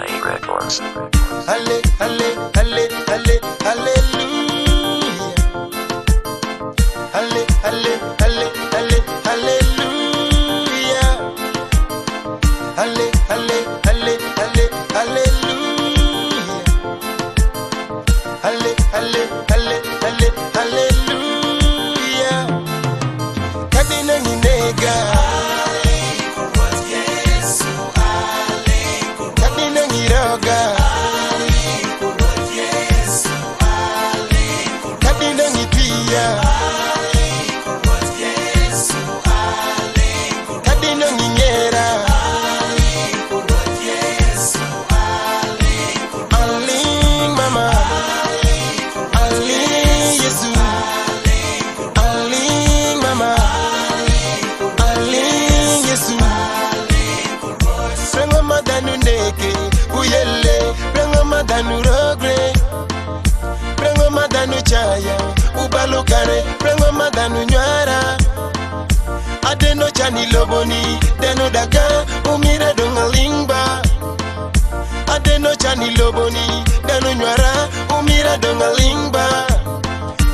Lie Records. Halle, halle, halle, halle, hallelujah. Halle, halle, halle, halle, hallelujah. Halle, halle, halle, halle, hallelujah. Halle, halle, halle, halle, hallelujah. Kadina nginega. Kadina ngiroga. Kadina ngipia. Kadina ngingera. Aling mama. Aling Yesu. Aling mama. Aling Yesu. Prengo madanu neke uyele. Prengo madanu rogre. Prengo madanu chaya ubalukare. Prengo madanu nywara. Adeno chani loboni deno daga umire dongalingba. Adeno chani loboni deno nywara umire dongalingba.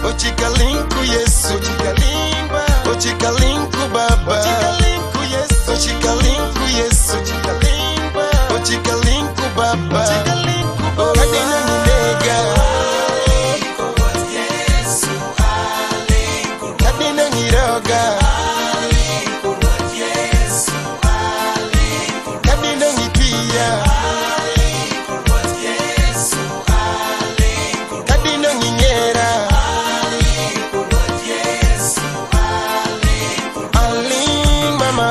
Ochikalinku Yesu, ochikalingba. Ochikalinku Baba, ochikalinku Yesu, ochikalinku Yesu, ochikalingba. Ochikalinku Baba, ochikalinku Baba. Kadina ninega. Kadina ngiroga. Kadina ngipia. Kadina ngingera. Aling mama.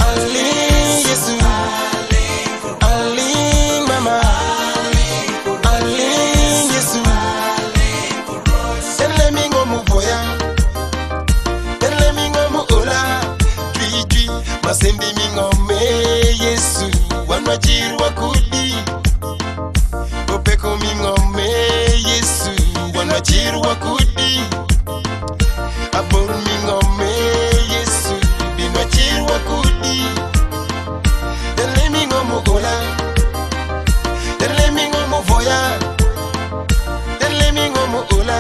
Aling Yesu. Aling mama. Aling Yesu. Tell me go muvoya. Tell me go muola. Twi masembi mingome Yesu. Wanwajiru wakudi. Opeko mingome Yesu. Wanwajiru wakudi. Abor mingome Yesu. Binwajiru wakudi. Tell me go muola. Tell me go muvoya. Tell me go muola.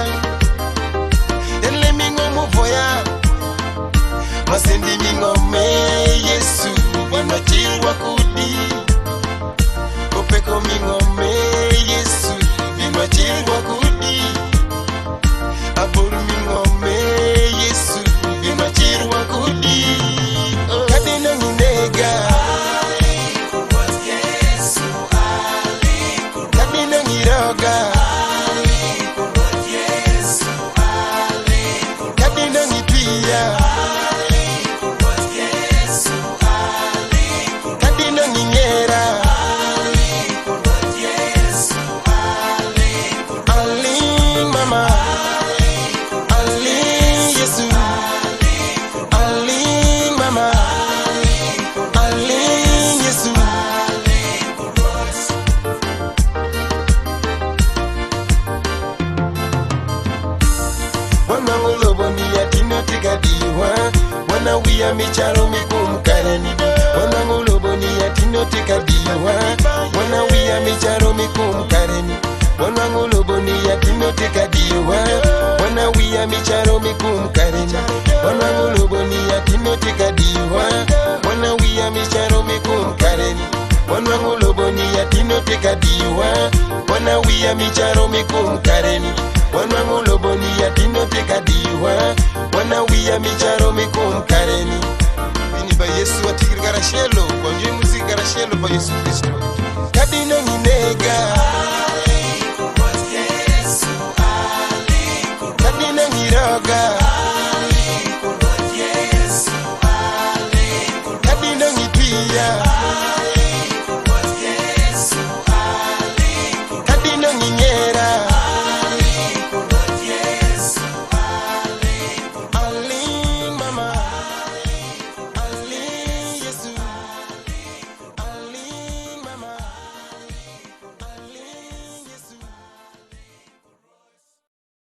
Tell me go muvoya. Masendi mingome Yesu. Wanwajiru wakudi. Opeko mingome Yesu. Binwajiru wakudi. Abor mingome Yesu. Binwajiru wakudi. Kadina nginega. Kadina ngiroga. Kadina ngipia. Kadina ngingera. Aling mama. Aling Yesu. Aling mama. Aling Yesu. Wana ngoloboni ya tino tikadiwa. Wana wia micharo mikumkareni. Wana ngoloboni ya tino tikadiwa. Wana wia micharo mikumkareni. Wana ngoloboni ya tino tikadiwa. Wana wia micharo mikumkareni. Wana ngoloboni ya tino tikadiwa. Wana wia micharo mikumkareni. Wana ngoloboni ya tino tikadiwa. Wana wia micharo mikumkareni. Wana ngoloboni ya tino tikadiwa. Wana wia micharo mikumkareni. Bini ba Yesu atikirikara shelo. Kwa njui muziki kara shelo ba Yesu Kristo. Kadina nginega.